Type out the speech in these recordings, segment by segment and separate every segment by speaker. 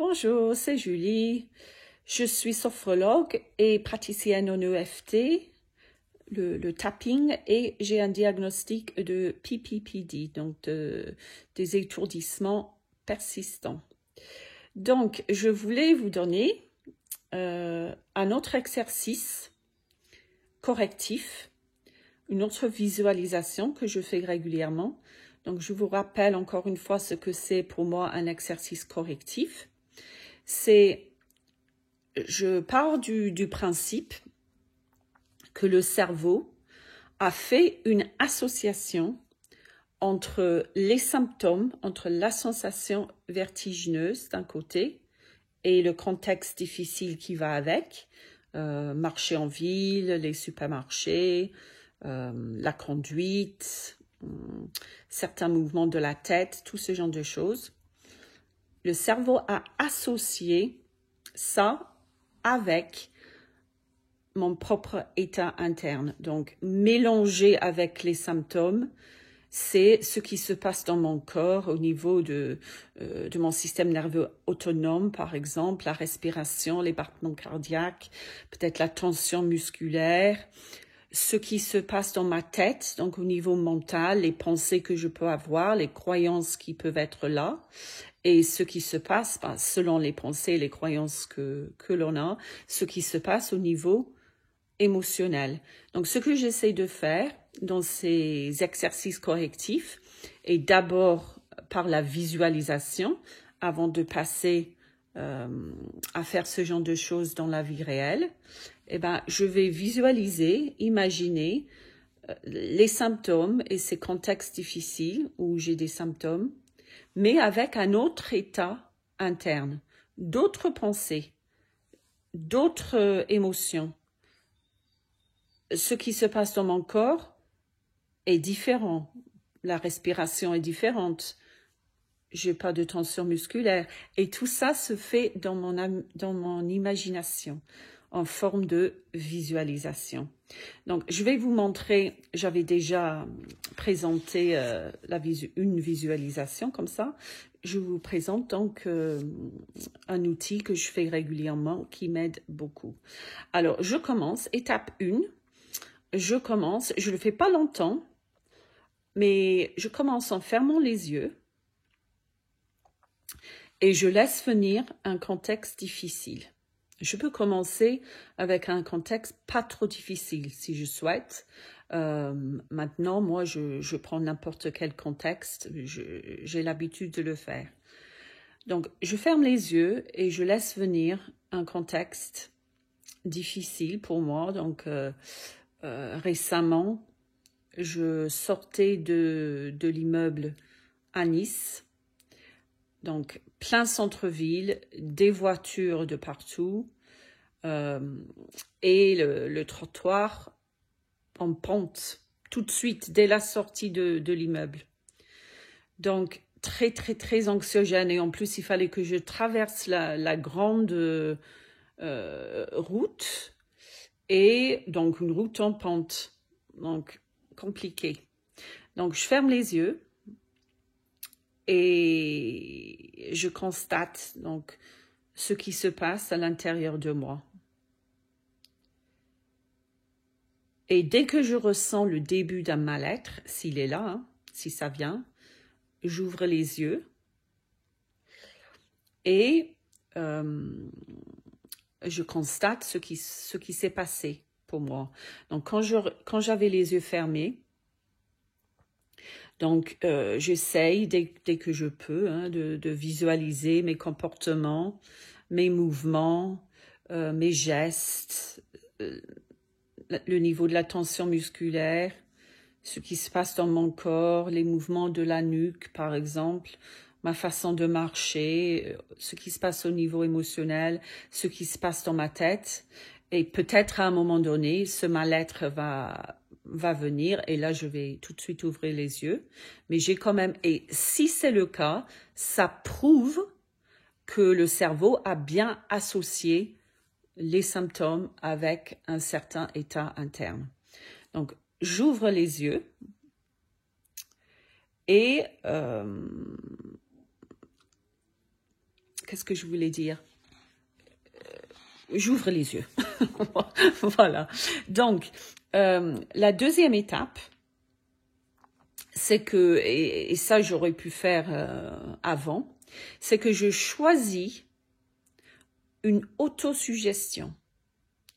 Speaker 1: Bonjour, c'est Julie. Je suis sophrologue et praticienne en EFT, le tapping, et j'ai un diagnostic de PPPD, donc des étourdissements persistants. Donc, je voulais vous donner un autre exercice correctif, une autre visualisation que je fais régulièrement. Donc, je vous rappelle encore une fois ce que c'est pour moi un exercice correctif. Je pars du principe que le cerveau a fait une association entre les symptômes, entre la sensation vertigineuse d'un côté et le contexte difficile qui va avec, marcher en ville, les supermarchés, la conduite, certains mouvements de la tête, tout ce genre de choses. Le cerveau a associé ça avec mon propre état interne. Donc, mélangé avec les symptômes, c'est ce qui se passe dans mon corps au niveau de mon système nerveux autonome, par exemple, la respiration, les battements cardiaques, peut-être la tension musculaire, ce qui se passe dans ma tête, donc au niveau mental, les pensées que je peux avoir, les croyances qui peuvent être là, et ce qui se passe, selon les pensées et les croyances que l'on a, ce qui se passe au niveau émotionnel. Donc, ce que j'essaie de faire dans ces exercices correctifs, et d'abord par la visualisation, avant de passer à faire ce genre de choses dans la vie réelle, je vais visualiser, imaginer les symptômes et ces contextes difficiles où j'ai des symptômes, mais avec un autre état interne, d'autres pensées, d'autres émotions. Ce qui se passe dans mon corps est différent. La respiration est différente. J'ai pas de tension musculaire. Et tout ça se fait dans mon imagination, en forme de visualisation. Donc, je vais vous montrer, j'avais déjà présenté une visualisation comme ça. Je vous présente donc un outil que je fais régulièrement qui m'aide beaucoup. Alors, je commence, étape 1. Je ne le fais pas longtemps, mais je commence en fermant les yeux et je laisse venir un contexte difficile. Je peux commencer avec un contexte pas trop difficile si je souhaite. Maintenant, moi, je prends n'importe quel contexte, j'ai l'habitude de le faire. Donc, je ferme les yeux et je laisse venir un contexte difficile pour moi. Donc, récemment, je sortais de l'immeuble à Nice, donc plein centre-ville, des voitures de partout et le trottoir en pente tout de suite dès la sortie de l'immeuble. Donc très très très anxiogène et en plus il fallait que je traverse la grande route et donc une route en pente, donc compliqué. Donc je ferme les yeux et je constate donc ce qui se passe à l'intérieur de moi. Et dès que je ressens le début d'un mal-être, s'il est là, si ça vient, j'ouvre les yeux et je constate ce qui s'est passé pour moi. Donc, quand j'avais les yeux fermés, donc j'essaye dès que je peux de visualiser mes comportements, mes mouvements, mes gestes, le niveau de la tension musculaire, ce qui se passe dans mon corps, les mouvements de la nuque, par exemple, ma façon de marcher, ce qui se passe au niveau émotionnel, ce qui se passe dans ma tête. Et peut-être à un moment donné, ce mal-être va venir et là, je vais tout de suite ouvrir les yeux. Mais j'ai quand même... Et si c'est le cas, ça prouve que le cerveau a bien associé les symptômes avec un certain état interne. Donc, j'ouvre les yeux et qu'est-ce que je voulais dire? J'ouvre les yeux. Voilà. Donc, la deuxième étape, c'est que, et ça j'aurais pu faire avant, c'est que je choisis une autosuggestion,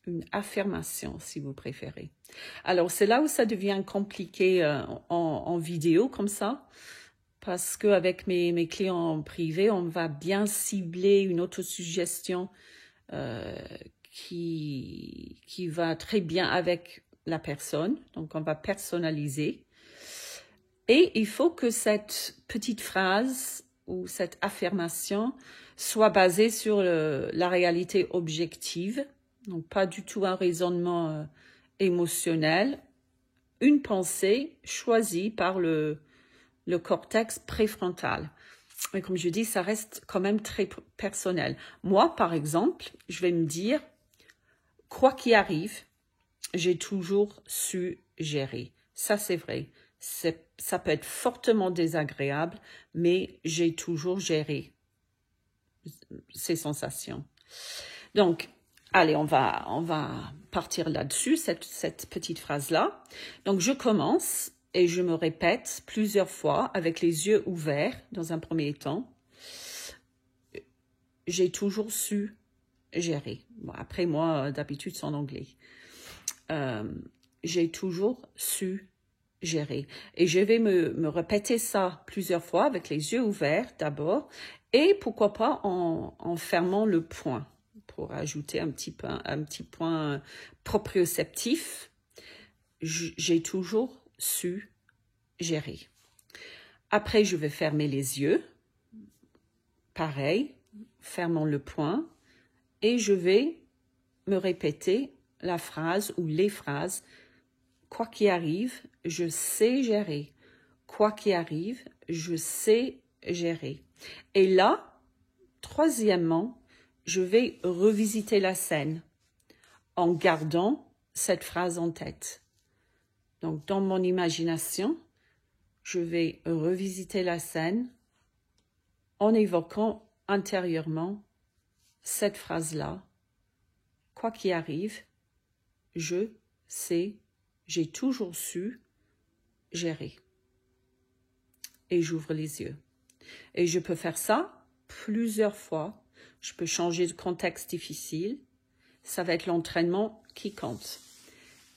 Speaker 1: une affirmation si vous préférez. Alors c'est là où ça devient compliqué en vidéo comme ça, parce qu'avec mes clients privés, on va bien cibler une autosuggestion qui va très bien avec la personne, donc on va personnaliser. Et il faut que cette petite phrase ou cette affirmation soit basée sur la réalité objective, donc pas du tout un raisonnement émotionnel, une pensée choisie par le cortex préfrontal. Mais comme je dis, ça reste quand même très personnel. Moi, par exemple, je vais me dire, quoi qu'il arrive, j'ai toujours su gérer. Ça, c'est vrai. Ça peut être fortement désagréable, mais j'ai toujours géré ces sensations. Donc, allez, on va partir là-dessus, cette petite phrase-là. Donc, je commence et je me répète plusieurs fois avec les yeux ouverts dans un premier temps. J'ai toujours su gérer. Bon, après, moi, d'habitude, c'est en anglais. J'ai toujours su gérer. Et je vais me répéter ça plusieurs fois avec les yeux ouverts d'abord et pourquoi pas en fermant le point pour ajouter un petit point proprioceptif. J'ai toujours su gérer. Après, je vais fermer les yeux. Pareil, fermant le point et je vais me répéter la phrase ou les phrases. Quoi qu'il arrive, je sais gérer. Quoi qu'il arrive, je sais gérer. Et là, troisièmement, je vais revisiter la scène en gardant cette phrase en tête. Donc, dans mon imagination, je vais revisiter la scène en évoquant intérieurement cette phrase-là. Quoi qu'il arrive, je sais, j'ai toujours su gérer. Et j'ouvre les yeux. Et je peux faire ça plusieurs fois. Je peux changer de contexte difficile. Ça va être l'entraînement qui compte.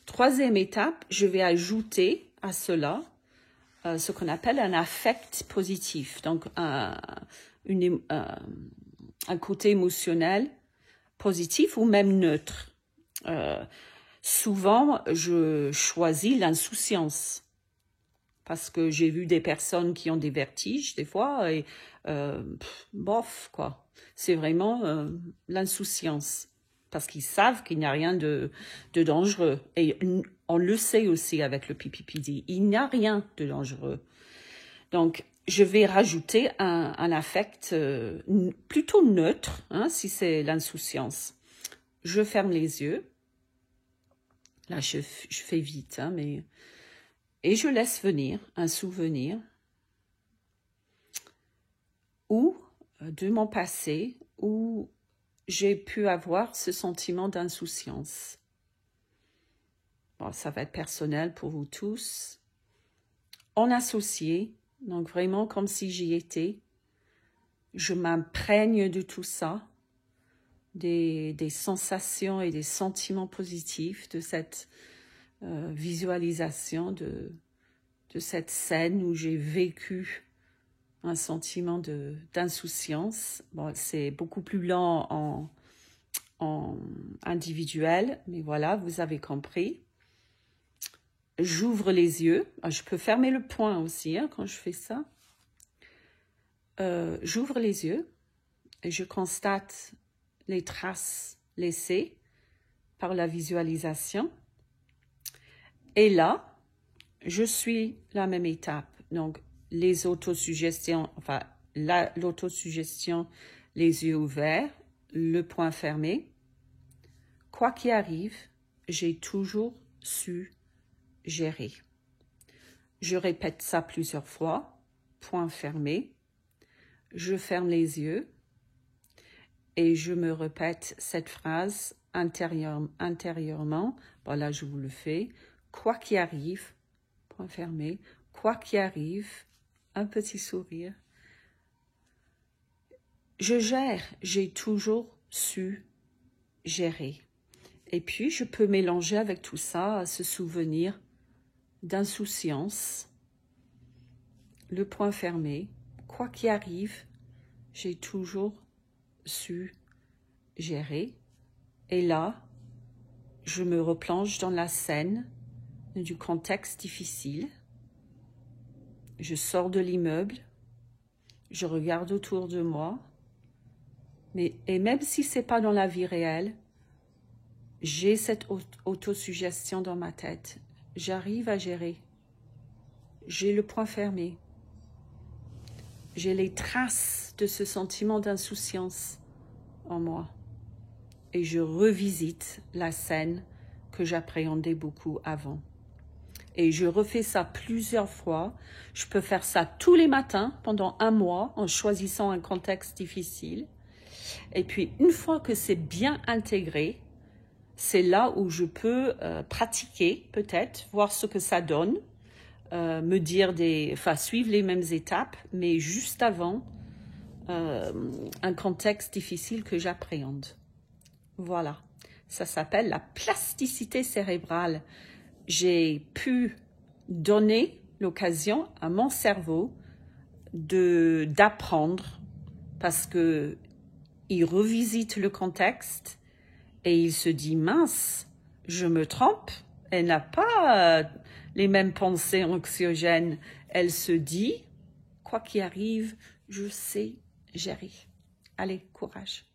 Speaker 1: Troisième étape, je vais ajouter à cela ce qu'on appelle un affect positif. Donc, un côté émotionnel positif ou même neutre. Souvent, je choisis l'insouciance. Parce que j'ai vu des personnes qui ont des vertiges des fois et bof quoi. C'est vraiment l'insouciance parce qu'ils savent qu'il n'y a rien de dangereux et on le sait aussi avec le PPPD, il n'y a rien de dangereux. Donc je vais rajouter un affect plutôt neutre si c'est l'insouciance. Je ferme les yeux. Là je fais vite mais et je laisse venir un souvenir ou de mon passé où j'ai pu avoir ce sentiment d'insouciance. Bon, ça va être personnel pour vous tous. En associé, donc vraiment comme si j'y étais, je m'imprègne de tout ça, des sensations et des sentiments positifs de cette visualisation de cette scène où j'ai vécu un sentiment d'insouciance. Bon, c'est beaucoup plus lent en individuel, mais voilà, vous avez compris. J'ouvre les yeux. Je peux fermer le point aussi quand je fais ça. J'ouvre les yeux et je constate les traces laissées par la visualisation. Et là, je suis la même étape. Donc, les autosuggestions, enfin, l'autosuggestion, les yeux ouverts, le point fermé. Quoi qu'il arrive, j'ai toujours su gérer. Je répète ça plusieurs fois, point fermé. Je ferme les yeux et je me répète cette phrase intérieurement. Voilà, je vous le fais. Quoi qu'il arrive, point fermé, quoi qu'il arrive, un petit sourire. Je gère, j'ai toujours su gérer. Et puis, je peux mélanger avec tout ça ce souvenir d'insouciance, le point fermé. Quoi qu'il arrive, j'ai toujours su gérer. Et là, je me replonge dans la scène du contexte difficile. Je sors de l'immeuble, je regarde autour de moi, et même si ce n'est pas dans la vie réelle, j'ai cette autosuggestion dans ma tête. J'arrive à gérer. J'ai le point fermé. J'ai les traces de ce sentiment d'insouciance en moi. Et je revisite la scène que j'appréhendais beaucoup avant. Et je refais ça plusieurs fois. Je peux faire ça tous les matins pendant un mois en choisissant un contexte difficile. Et puis, une fois que c'est bien intégré, c'est là où je peux pratiquer peut-être, voir ce que ça donne, me dire suivre les mêmes étapes, mais juste avant un contexte difficile que j'appréhende. Voilà, ça s'appelle la plasticité cérébrale. J'ai pu donner l'occasion à mon cerveau d'apprendre parce que il revisite le contexte et il se dit mince, je me trompe, elle n'a pas les mêmes pensées anxiogènes. Elle se dit, quoi qu'il arrive, je sais gérer. Allez, courage.